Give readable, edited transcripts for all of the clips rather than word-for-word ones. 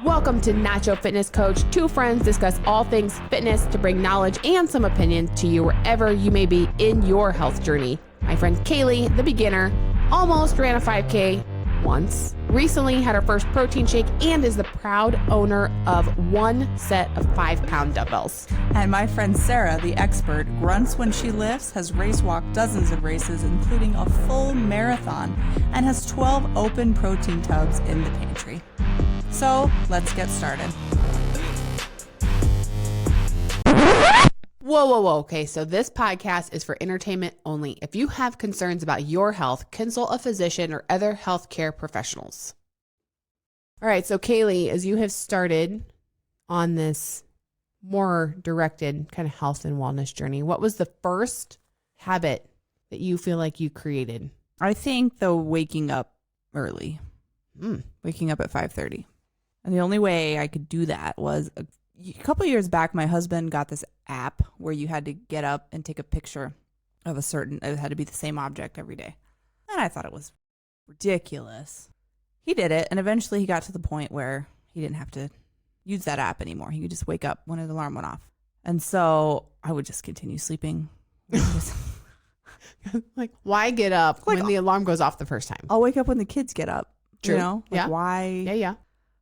Welcome to Nacho Fitness Coach. Two friends discuss all things fitness to bring knowledge and some opinions to you wherever you may be in your health journey. My friend Caleigh, the beginner, almost ran a 5K once, recently had her first protein shake, and is the proud owner of one set of 5-pound dumbbells. And my friend Sara, the expert, grunts when she lifts, has race walked dozens of races, including a full marathon, and has 12 open protein tubs in the pantry. So let's get started. Whoa. Okay, so this podcast is for entertainment only. If you have concerns about your health, consult a physician or other healthcare professionals. All right, so Caleigh, as you have started on this more directed kind of health and wellness journey, what was the first habit that you feel like you created? I think the waking up early, waking up at 5:30. And the only way I could do that was a couple of years back, my husband got this app where you had to get up and take a picture of it had to be the same object every day. And I thought it was ridiculous. He did it, and eventually he got to the point where he didn't have to use that app anymore. He could just wake up when his alarm went off. And so I would just continue sleeping. Like, why get up when the alarm goes off the first time? I'll wake up when the kids get up. True. You know? Yeah. Why? Yeah.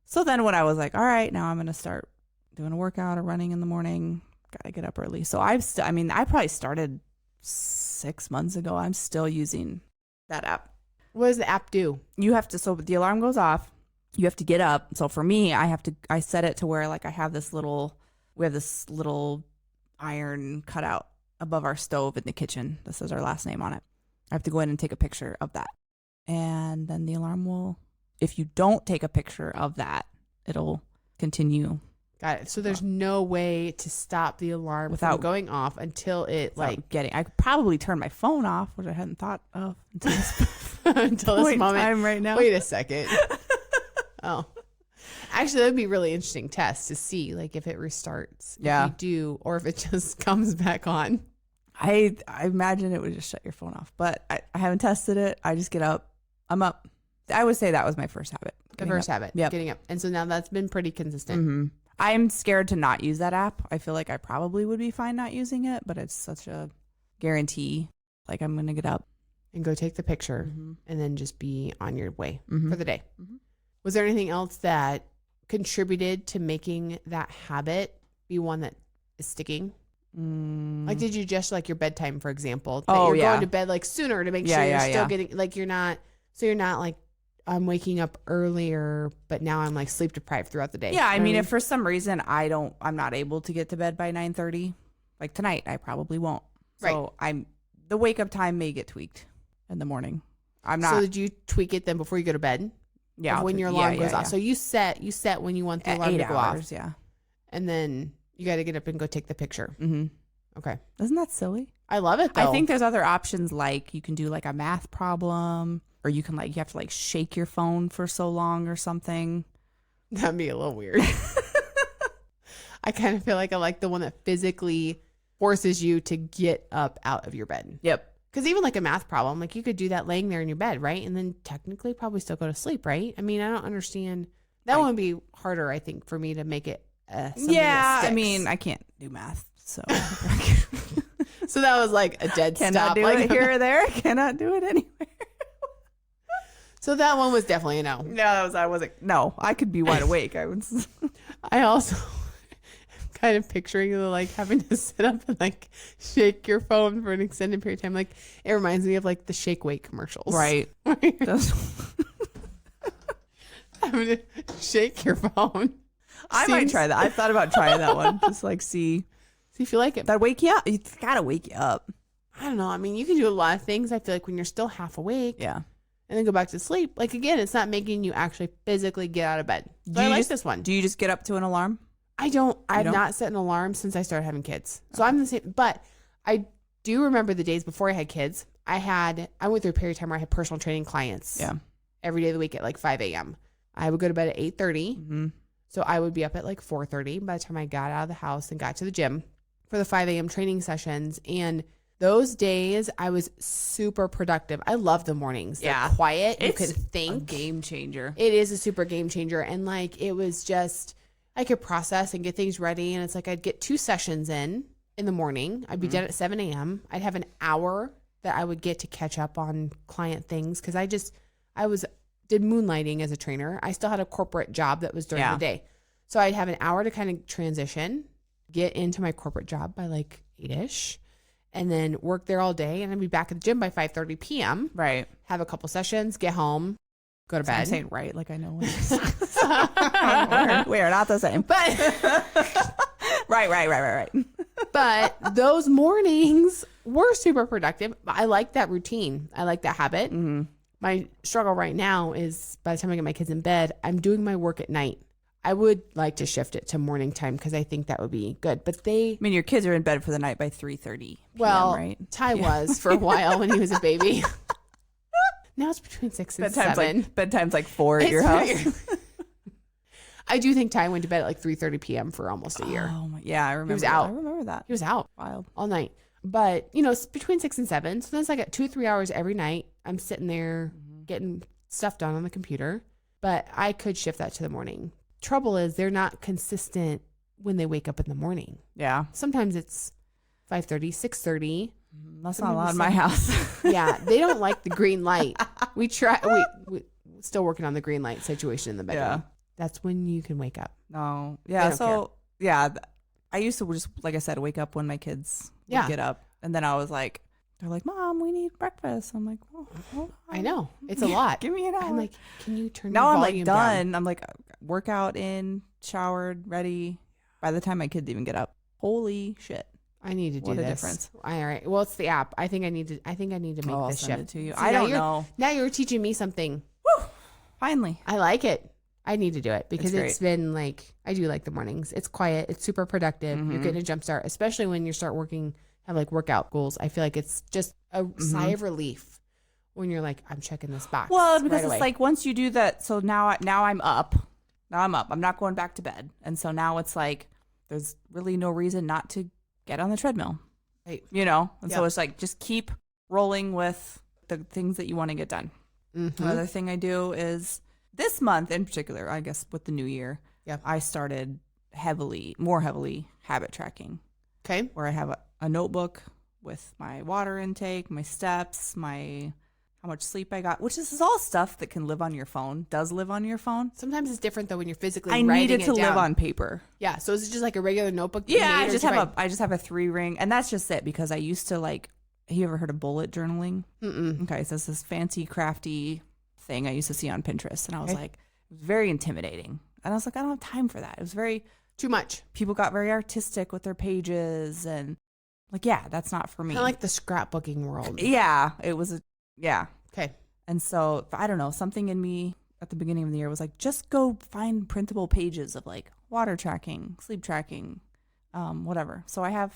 So then when I was like, all right, now I'm going to start doing a workout or running in the morning, got to get up early. So I probably started 6 months ago. I'm still using that app. What does the app do? You have to, so the alarm goes off, you have to get up. So for me, I set it to where like we have this little iron cutout above our stove in the kitchen. This is our last name on it. I have to go in and take a picture of that. And then the alarm will, if you don't take a picture of that, it'll continue. Got it. So there's no way to stop the alarm without going off until it I could probably turn my phone off, which I hadn't thought of until this moment. Time right now. Wait a second. Oh, actually, that would be a really interesting test to see, like if it restarts. Yeah. If you do, or if it just comes back on. I imagine it would just shut your phone off, but I haven't tested it. I just get up. I'm up. I would say that was my first habit. Yep. Getting up. And so now that's been pretty consistent. Mm-hmm. I'm scared to not use that app. I feel like I probably would be fine not using it, but it's such a guarantee. Like I'm going to get up and go take the picture and then just be on your way for the day. Mm-hmm. Was there anything else that contributed to making that habit be one that is sticking? Like, did you just like your bedtime, for example, that you're going to bed like sooner to make sure you're still getting, like you're not like, I'm waking up earlier, but now I'm like sleep deprived throughout the day. Yeah. I mean, if for some reason I'm not able to get to bed by 9:30, like tonight, I probably won't. So the wake up time may get tweaked in the morning. I'm not. So did you tweak it then before you go to bed? Yeah. Like when your alarm goes off. So you set when you want the alarm to go off. Yeah. And then you got to get up and go take the picture. Mm-hmm. Okay. Isn't that silly? I love it though. I think there's other options, like you can do like a math problem, or you can you have to like shake your phone for so long or something. That'd be a little weird. I kind of feel like I like the one that physically forces you to get up out of your bed. Yep. Because even like a math problem, like you could do that laying there in your bed, right? And then technically probably still go to sleep, right? I mean, I don't understand. That one would be harder, I think, for me to make it something that sticks. I mean, I can't do math, so. So that was like a dead stop. Cannot do it here or there. Cannot do it anywhere. So that one was definitely a no. No, I could be wide awake. I also am kind of picturing like having to sit up and like shake your phone for an extended period of time. Like it reminds me of like the Shake Weight commercials. Right. Having to shake your phone. I might try that. I thought about trying that one. Just like see if you like it. That wake you up. It's gotta wake you up. I don't know. I mean, you can do a lot of things. I feel like when you're still half awake. Yeah. And then go back to sleep. Like, again, it's not making you actually physically get out of bed. So I like this one. Do you just get up to an alarm? I've not set an alarm since I started having kids. So I'm the same. But I do remember the days before I had kids. I went through a period of time where I had personal training clients. Yeah. Every day of the week at like 5 a.m. I would go to bed at 8:30. Mm-hmm. So I would be up at like 4:30 by the time I got out of the house and got to the gym for the 5 a.m. training sessions. And Those days I was super productive. I love the mornings. They're quiet. You can think. A game changer. It is a super game changer. And like, it was just, I could process and get things ready. And it's like, I'd get 2 sessions in the morning. I'd be done at 7 a.m. I'd have an hour that I would get to catch up on client things. Cause did moonlighting as a trainer. I still had a corporate job that was during the day. So I'd have an hour to kind of transition, get into my corporate job by like 8-ish, and then work there all day. And I'd be back at the gym by 5:30 p.m. Right. Have a couple sessions, get home, go to bed. I'm saying right, like I know what we're not the same. But right. But those mornings were super productive. I like that routine. I like that habit. Mm-hmm. My struggle right now is by the time I get my kids in bed, I'm doing my work at night. I would like to shift it to morning time because I think that would be good. But your kids are in bed for the night by 3:30 p.m., well, right? Ty was for a while when he was a baby. Now it's between 6 and 7. Bedtime's like 4 at your house. I do think Ty went to bed at like 3:30 p.m. for almost a year. Oh my, yeah, I remember. He was out. I remember that. He was out. Wild. All night. But, it's between 6 and 7. So that's like 2 or 3 hours every night. I'm sitting there getting stuff done on the computer. But I could shift that to the morning. Trouble is they're not consistent when they wake up in the morning. Yeah. Sometimes it's 5:30, 6:30. That's not a lot in my house. Yeah. They don't like the green light. We still working on the green light situation in the bedroom. Yeah. That's when you can wake up. No. Yeah. So, yeah, I used to just, like I said, wake up when my kids would get up. And then I was like, they're like, Mom, we need breakfast. I'm like, oh, I know. It's a lot. Give me an hour. I'm like, can you turn now the I'm volume like done. down? I'm like, workout in, showered, ready. By the time my kids even get up. Holy shit. I need to do what this. A difference. All right. Well, it's the app. I think I need to make this send shift it to you. See, I don't know. Now you're teaching me something. Woo! Finally. I like it. I need to do it because it's been like, I do like the mornings. It's quiet. It's super productive. You're getting a jump start, especially when you start working, have like workout goals. I feel like it's just a sigh of relief when you're like, I'm checking this box. Well, because it's like once you do that. So now I'm up. I'm not going back to bed. And so now it's like, there's really no reason not to get on the treadmill. Right. And so it's like, just keep rolling with the things that you want to get done. Another thing I do is this month in particular, I guess with the new year, I started more heavily habit tracking. Okay. Where I have a notebook with my water intake, my steps, how much sleep I got, which is all stuff that can live on your phone, does live on your phone. Sometimes it's different though when you're physically I writing needed to it down. live on paper. Yeah. So is it just like a regular notebook? Yeah, I just have a 3-ring, and that's just it because I used to like. Have you ever heard of bullet journaling? Mm-mm. Okay, so it's this fancy, crafty thing I used to see on Pinterest, and I was like, it was very intimidating, and I was like, I don't have time for that. It was very too much. People got very artistic with their pages, and like, yeah, that's not for me. Kind of like the scrapbooking world. Yeah, it was. Okay. And so I don't know, something in me at the beginning of the year was like, just go find printable pages of like water tracking, sleep tracking, whatever. So I have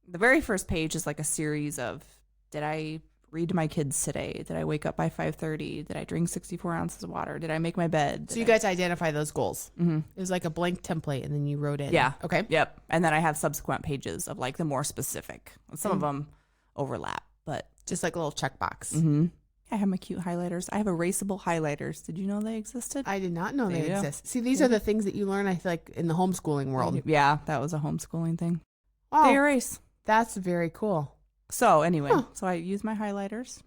the very first page is like a series of, did I read to my kids today? Did I wake up by 5:30? Did I drink 64 ounces of water? Did I make my bed? So you guys identify those goals. Mm-hmm. It was like a blank template and then you wrote in. Yeah. Okay. Yep. And then I have subsequent pages of like the more specific. Some of them overlap, but just like a little checkbox. Mm-hmm. I have my cute highlighters. I have erasable highlighters. Did you know they existed? I did not know they exist. See, these are the things that you learn, I feel like, in the homeschooling world. Yeah, that was a homeschooling thing. Oh, they erase. That's very cool. So anyway, so I use my highlighters.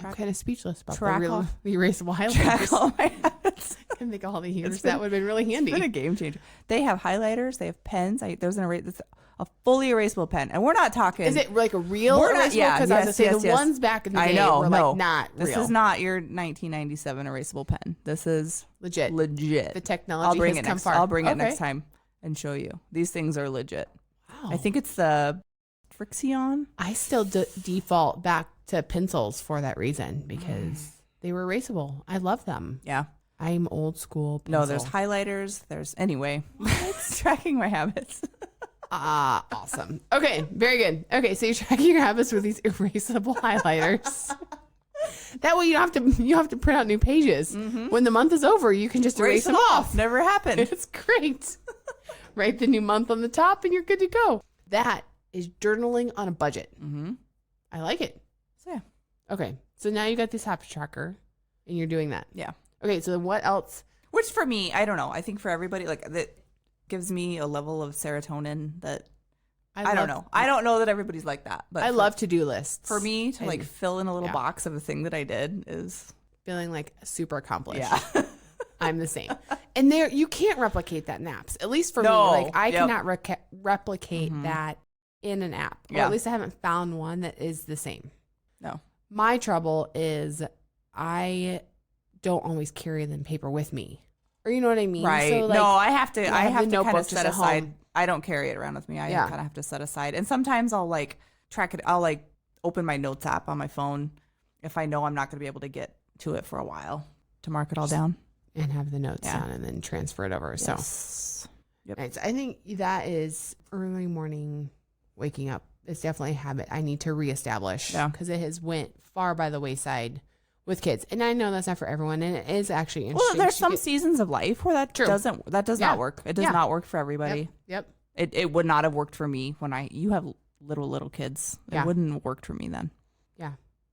I'm kind of speechless about the erasable highlighters. Track all my habits. I can think of all the years that would have been really handy. It's been a game changer. They have highlighters. They have pens. There's a fully erasable pen, and we're not talking. Is it like a real erasable? Because I was going to say the ones back in the day were like not real. This is not your 1997 erasable pen. This is legit. The technology has come far. I'll bring it next time and show you. These things are legit. Wow. I think it's the Frixion. I still default back to pencils for that reason because they were erasable. I love them. Yeah. I'm old school pencil. No, there's highlighters. Anyway, it's tracking my habits. Awesome. Okay, very good. Okay, so you're tracking your habits with these erasable highlighters. That way you don't have to print out new pages. Mm-hmm. When the month is over, you can just erase them off. Never happened. It's great. Write the new month on the top and you're good to go. That is journaling on a budget. Mm-hmm. I like it. So yeah. Okay. So now you got this habit tracker and you're doing that. Yeah. Okay. So then what else? Which for me, I don't know. I think for everybody, like that gives me a level of serotonin that I don't know. I don't know that everybody's like that. But I love to-do lists. For me to like fill in a little box of a thing that I did is feeling like super accomplished. Yeah. I'm the same. And there, you can't replicate that in apps. At least for me, like I cannot replicate that in an app. Or at least I haven't found one that is the same. No. My trouble is I don't always carry the paper with me. Or you know what I mean? Right. So, like, no, I have to kind of set aside. home. I don't carry it around with me. I kind of have to set aside. And sometimes I'll like track it. I'll like open my notes app on my phone if I know I'm not going to be able to get to it for a while to mark it all down. And have the notes down and then transfer it over. Yes. So nice. I think that is early morning waking up. It's definitely a habit I need to reestablish because it has went far by the wayside with kids. And I know that's not for everyone. And it is actually interesting. Well, there's some seasons of life where that does not work. It does not work for everybody. Yep. It would not have worked for me when you have little kids. It wouldn't have worked for me then. Yeah.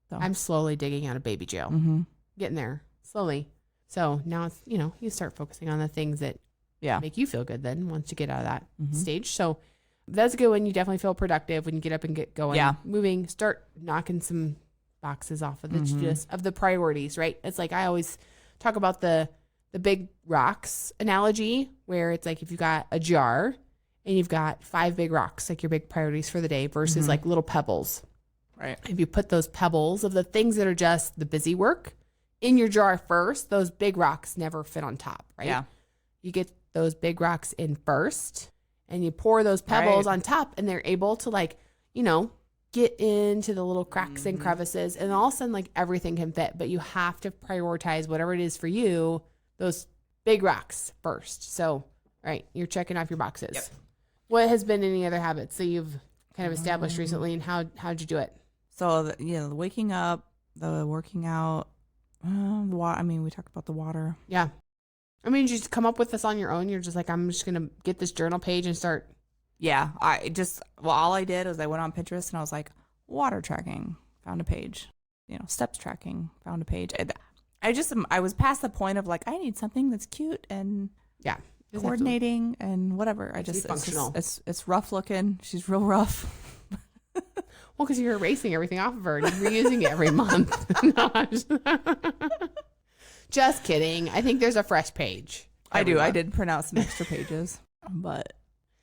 So. I'm slowly digging out of baby jail. Getting there slowly. So now it's, you start focusing on the things that make you feel good then once you get out of that stage. So that's a good one. You definitely feel productive when you get up and get going, moving, start knocking some boxes off of the to-do list of the priorities, right? It's like I always talk about the big rocks analogy where it's like if you got a jar and you've got 5 big rocks, like your big priorities for the day versus like little pebbles. Right. If you put those pebbles of the things that are just the busy work in your jar first, those big rocks never fit on top, right? Yeah. You get those big rocks in first and you pour those pebbles on top and they're able to like, get into the little cracks and crevices and all of a sudden like everything can fit, but you have to prioritize whatever it is for you, those big rocks first. So, right, you're checking off your boxes. Yep. What has been any other habits that you've kind of established recently and how'd you do it? So, the waking up, the working out, the water. I mean, we talked about the water. Yeah. I mean, you just come up with this on your own. You're just like, I'm just going to get this journal page and start. Yeah. All I did was I went on Pinterest and I was like, water tracking, found a page, steps tracking, found a page. I was past the point of like, I need something that's cute and coordinating and whatever. It's rough looking. She's real rough. Well, because you're erasing everything off of her and reusing it every month. No, just kidding. I think there's a fresh page. I do. I did print out some extra pages, but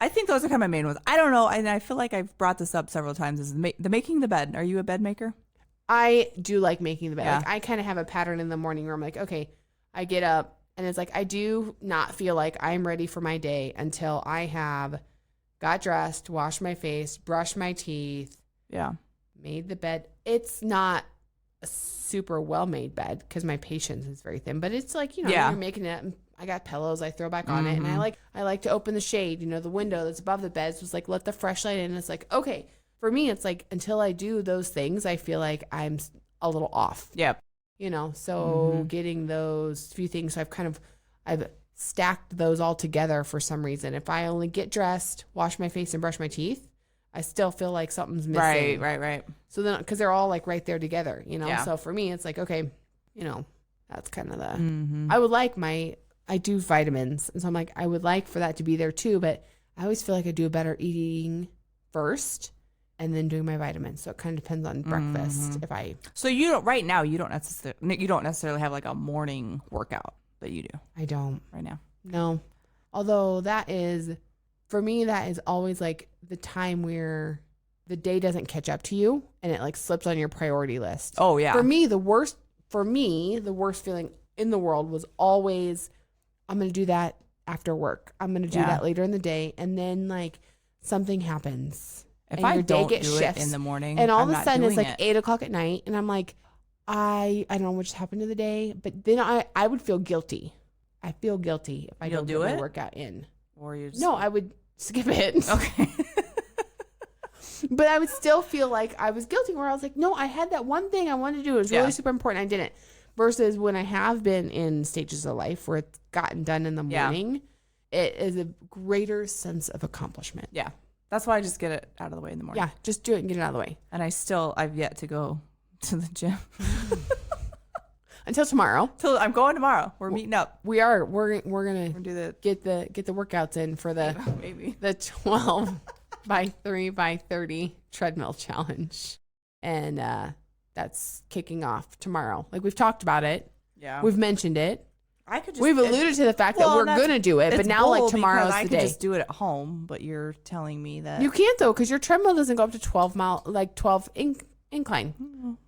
I think those are kind of my main ones. I don't know, and I feel like I've brought this up several times. Is the making the bed? Are you a bed maker? I do like making the bed. Yeah. Like, I kind of have a pattern in the morning where I'm like, okay, I get up and it's like I do not feel like I'm ready for my day until I have got dressed, washed my face, brushed my teeth. Yeah. Made the bed. It's not a super well made bed because my patience is very thin, but it's like, you're making it. I got pillows I throw back on it. And I like to open the shade, the window that's above the beds was like, let the fresh light in. It's like, okay, for me, it's like, until I do those things, I feel like I'm a little off. Yep. So getting those few things, so I've stacked those all together for some reason. If I only get dressed, wash my face and brush my teeth, I still feel like something's missing. Right. So then, because they're all like right there together, So for me, it's like, okay, that's kind of the. I would like I do vitamins, and so I'm like, I would like for that to be there too, but I always feel like I do a better eating first and then doing my vitamins. So it kind of depends on breakfast. So you don't necessarily have like a morning workout that you do. I don't right now. No, although for me, that is always like the time where the day doesn't catch up to you and it like slips on your priority list. Oh yeah. For me, the worst feeling in the world was always, I'm going to do that after work. I'm going to do that later in the day. And then like something happens. If I don't do it in the morning, and all of a sudden it's like 8:00 at night. And I'm like, I don't know what just happened to the day, but then I would feel guilty. I feel guilty if I don't do my workout in. Or you just... No, I would skip it. Okay. But I would still feel like I was guilty where I was like, no, I had that one thing I wanted to do. It was really super important. I didn't. Versus when I have been in stages of life where it's gotten done in the morning, it is a greater sense of accomplishment. Yeah. That's why I just get it out of the way in the morning. Yeah, just do it and get it out of the way. And I've yet to go to the gym. Until tomorrow. I'm going tomorrow. We're meeting up. We're gonna do get the workouts in for the maybe the 12 by 3 by 30 treadmill challenge, and that's kicking off tomorrow. Like we've talked about it. Yeah, we've mentioned it. We've alluded to the fact that we're gonna do it, but now like tomorrow's the day. I could just do it at home, but you're telling me that you can't though, because your treadmill doesn't go up to 12 incline.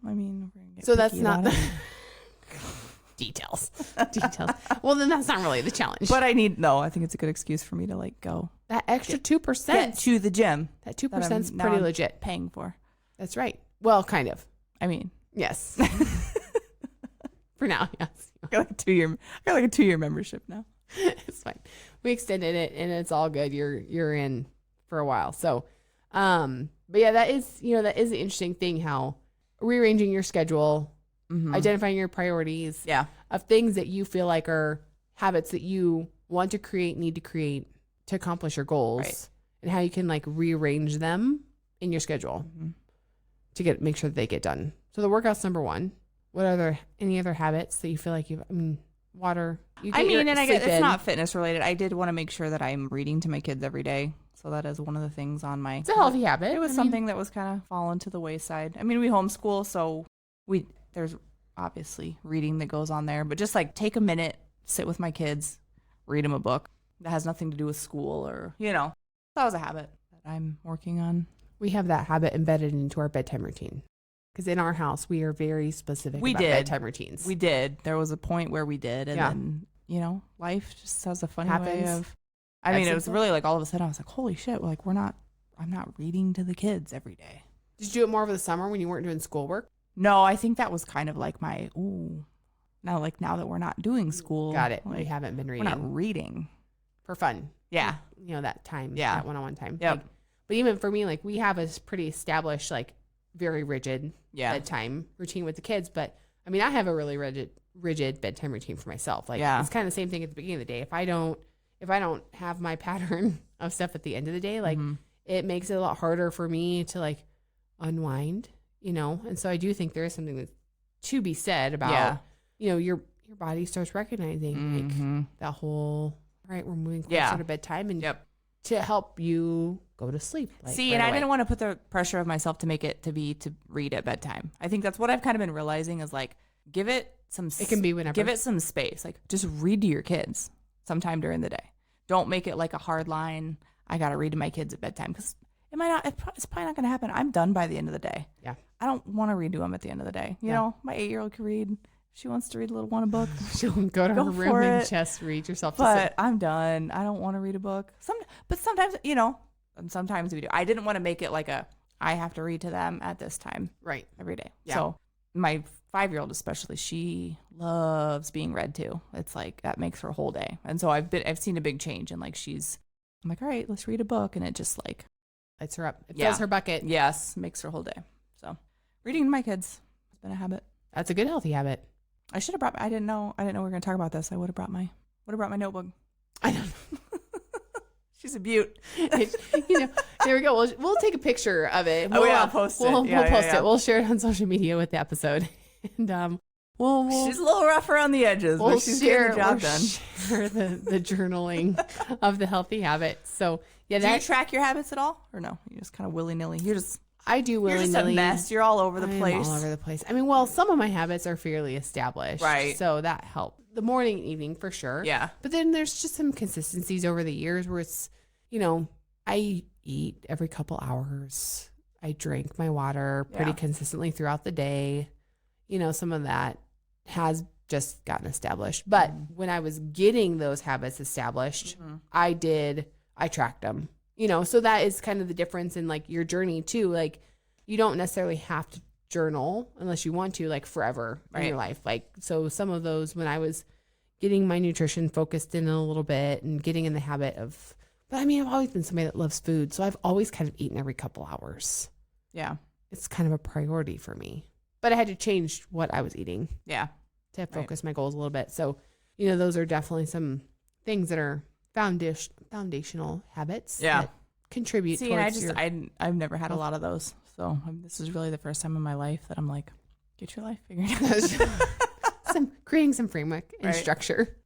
I mean, we're gonna get so that's not the details. Well, then that's not really the challenge. But I think it's a good excuse for me to like go that extra 2% get to the gym. That 2% is pretty legit. Paying for. That's right. Well, kind of. I mean, yes. For now, yes. I got like a 2-year membership now. It's fine. We extended it and it's all good. You're in for a while. So, but yeah, that is an interesting thing, how rearranging your schedule, identifying your priorities of things that you feel like are habits that you want to create, need to create to accomplish your goals, right, and how you can like rearrange them in your schedule to make sure that they get done. So the workout's number one. What are any other habits that you feel like water? I guess it's not fitness related. I did want to make sure that I'm reading to my kids every day. So that is one of the things on my... It's a healthy habit. It was something that was kind of fallen to the wayside. I mean, we homeschool, so there's obviously reading that goes on there. But just like take a minute, sit with my kids, read them a book that has nothing to do with school or, that was a habit that I'm working on. We have that habit embedded into our bedtime routine. Because in our house, we are very specific about bedtime routines. We did. There was a point where we did. And then, life just has a funny way of... I mean, it was really like all of a sudden I was like, holy shit, like I'm not reading to the kids every day. Did you do it more over the summer when you weren't doing schoolwork? No, I think that was kind of like now that we're not doing school. Got it. Like, we haven't been reading. We're not reading. For fun. Yeah. That time. Yeah. That one-on-one time. Yeah. But even for me, like we have a pretty established, like very rigid bedtime routine with the kids. But I mean, I have a really rigid bedtime routine for myself. Like it's kind of the same thing at the beginning of the day. If I don't have my pattern of stuff at the end of the day, like it makes it a lot harder for me to like unwind, And so I do think there is something that's to be said about, your body starts recognizing like that whole, right, we're moving closer to bedtime and to help you go to sleep. Like, See, and I didn't want to put the pressure of myself to make it to read at bedtime. I think that's what I've kind of been realizing is like, give it some, it can be whenever. Give it some space. Like just read to your kids sometime during the day. Don't make it like a hard line. I got to read to my kids at bedtime because it's probably not going to happen. I'm done by the end of the day. Yeah. I don't want to read to them at the end of the day. You know, my 8-year-old can read. If she wants to read a little one a book. She'll go to her room and just read yourself to sleep. But I'm done. I don't want to read a book. But sometimes, and sometimes we do. I didn't want to make it like I have to read to them at this time. Right. Every day. Yeah. So my 5-year-old especially, she loves being read to. It's like that makes her whole day. And so I've seen a big change and like I'm like, all right, let's read a book, and it just like lights her up. It fills her bucket. Yes, makes her whole day. So reading to my kids has been a habit. That's a good healthy habit. I should have brought. I didn't know we were going to talk about this. I would have brought my notebook. I don't know. She's a beaut. There we go. We'll take a picture of it. I'll post it. We'll post it. We'll share it on social media with the episode. And we'll she's a little rough around the edges, but she's getting the job done. Share the journaling of the healthy habits. So do you track your habits at all, or no? You just kind of willy nilly. I do willy nilly. You're just a mess. You're all over the place. All over the place. I mean, well, some of my habits are fairly established, right? So that helped. The morning and evening for sure. Yeah. But then there's just some consistencies over the years where it's, I eat every couple hours. I drink my water pretty consistently throughout the day. Some of that has just gotten established. But when I was getting those habits established, I tracked them. So that is kind of the difference in like your journey too. Like you don't necessarily have to journal unless you want to, like forever in your life. Like, so some of those, when I was getting my nutrition focused in a little bit and getting in the habit of, but I mean, I've always been somebody that loves food. So I've always kind of eaten every couple hours. Yeah. It's kind of a priority for me, but I had to change what I was eating. Yeah. To focus my goals a little bit. So, those are definitely some things that are foundational habits that contribute. See, and I've never had a lot of those. So this is really the first time in my life that I'm like, get your life figured out. Creating some framework and right. structure.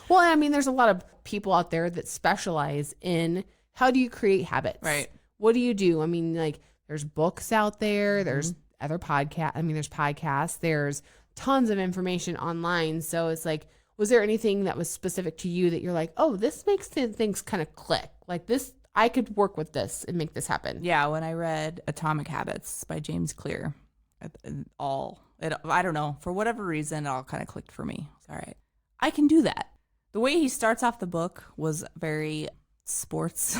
Well, I mean, there's a lot of people out there that specialize in how do you create habits? Right. What do you do? I mean, like there's books out there. There's other podcasts. I mean, there's podcasts. There's tons of information online. So it's like, was there anything that was specific to you that you're like, oh, this makes things kind of click? Like this, I could work with this and make this happen. Yeah, when I read Atomic Habits by James Clear, I don't know, for whatever reason, it all kind of clicked for me. It's all right. I can do that. The way he starts off the book was very sports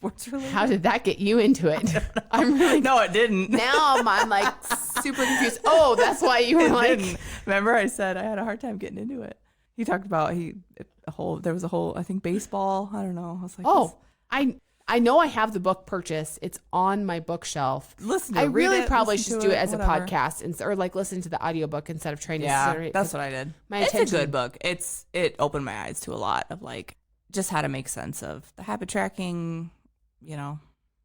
related. How did that get you into it? I'm really No, it didn't. Now I'm like super confused. Oh, that's why you were like. Remember, I said I had a hard time getting into it. He talked about there was a whole I think baseball. I don't know. I was like, oh, I know I have the book purchased. It's on my bookshelf. Listen, I really probably should do it as a podcast or like listen to the audiobook instead of trying to. Yeah, that's what I did. It's a good book. It opened my eyes to a lot of like just how to make sense of the habit tracking. You know,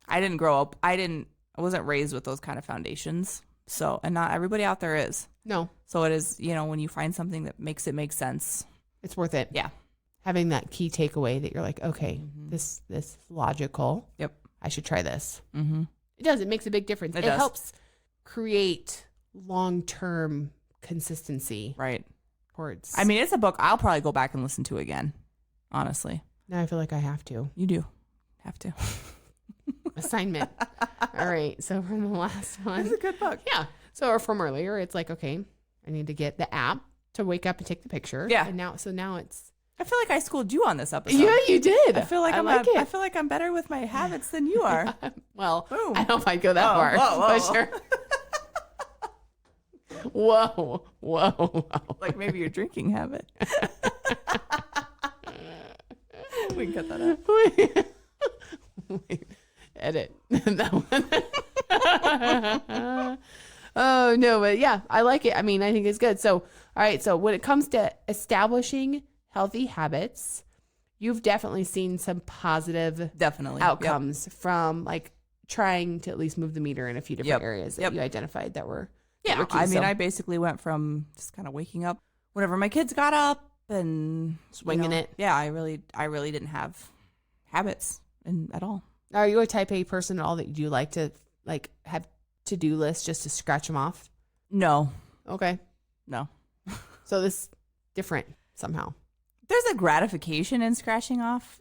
I didn't grow up. I wasn't raised with those kind of foundations. So, and not everybody out there is. No. So it is, when you find something that makes it make sense, it's worth it. Yeah. Having that key takeaway that you're like, okay, this is logical. Yep. I should try this. Mm-hmm. It does. It makes a big difference. It helps create long-term consistency. Right. Towards. I mean, it's a book I'll probably go back and listen to again. Honestly. Now I feel like I have to. You do. Have to. Assignment. All right. So from the last one. It's a good book. Yeah. So from earlier, it's like, okay, I need to get the app to wake up and take the picture. Yeah. And now it's. I feel like I schooled you on this episode. Yeah, you did. I feel like I feel like I'm better with my habits than you are. Well, boom. I don't know if I'd go that far. Whoa. But sure. Whoa. Like maybe your drinking habit. We can cut that out. Wait, edit that one. Oh no, but yeah, I like it. I mean, I think it's good. So, all right. So when it comes to establishing healthy habits, you've definitely seen some positive outcomes from like trying to at least move the meter in a few different areas that you identified that were key. I mean, I basically went from just kind of waking up whenever my kids got up and swinging it. Yeah, I really didn't have habits at all. Are you a type A person at all that you do like to like have to-do lists just to scratch them off? No. Okay. No. So this different somehow. There's a gratification in scratching off.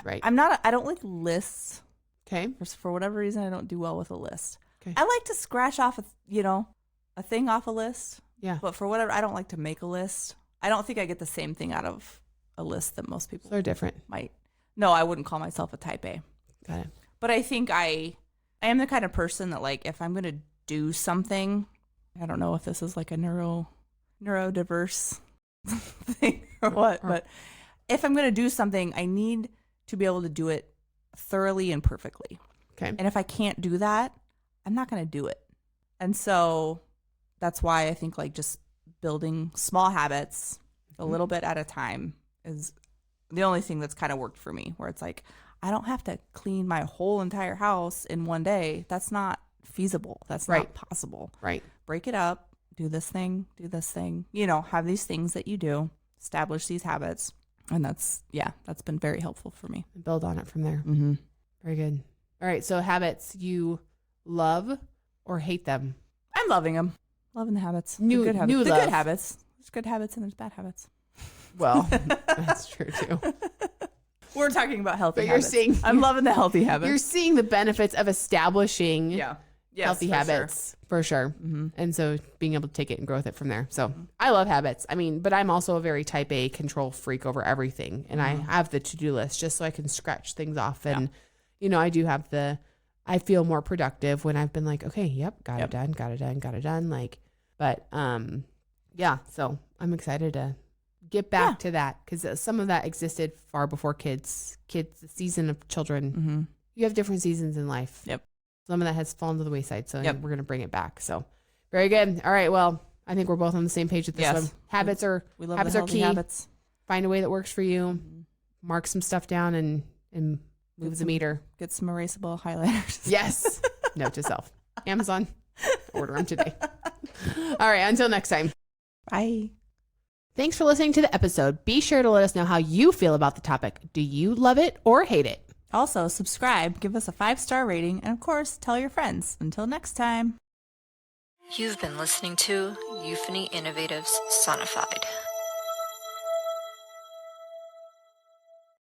Right. I don't like lists. Okay. For whatever reason, I don't do well with a list. Okay. I like to scratch off a thing off a list. Yeah. But for whatever, I don't like to make a list. I don't think I get the same thing out of a list that most people They're different. might. No, I wouldn't call myself a type A. Got it. But I think I am the kind of person that like if I'm going to do something, I don't know if this is like a neurodiverse thing or what, but if I'm going to do something, I need to be able to do it thoroughly and perfectly. Okay. And if I can't do that, I'm not going to do it. And so that's why I think like just building small habits a little bit at a time is the only thing that's kind of worked for me, where it's like, I don't have to clean my whole entire house in one day. That's not feasible. That's not possible. Right. Break it up. Do this thing. Have these things that you do. Establish these habits. And that's been very helpful for me. Build on it from there. Mm-hmm. Very good. All right. So habits you love or hate them? I'm loving them. Loving the habits. New good habits. Good habits. There's good habits and there's bad habits. Well, that's true too. We're talking about healthy habits. I'm loving the healthy habits. You're seeing the benefits of establishing healthy habits for sure. Mm-hmm. And so being able to take it and grow with it from there. So I love habits. I mean, but I'm also a very type A control freak over everything. And I have the to-do list just so I can scratch things off. And, I do have I feel more productive when I've been like, okay, got it done. Like, but so I'm excited to get back to that because some of that existed far before kids, the season of children. Mm-hmm. You have different seasons in life. Yep. Some of that has fallen to the wayside. So we're going to bring it back. So very good. All right. Well, I think we're both on the same page with this one. Habits are key. Habits. Find a way that works for you. Mark some stuff down and Move the meter. Get some erasable highlighters. Yes. Note to self. Amazon. Order them today. All right. Until next time. Bye. Thanks for listening to the episode. Be sure to let us know how you feel about the topic. Do you love it or hate it? Also, subscribe, give us a 5-star rating, and of course, tell your friends. Until next time. You've been listening to Euphony Innovatives Sonified.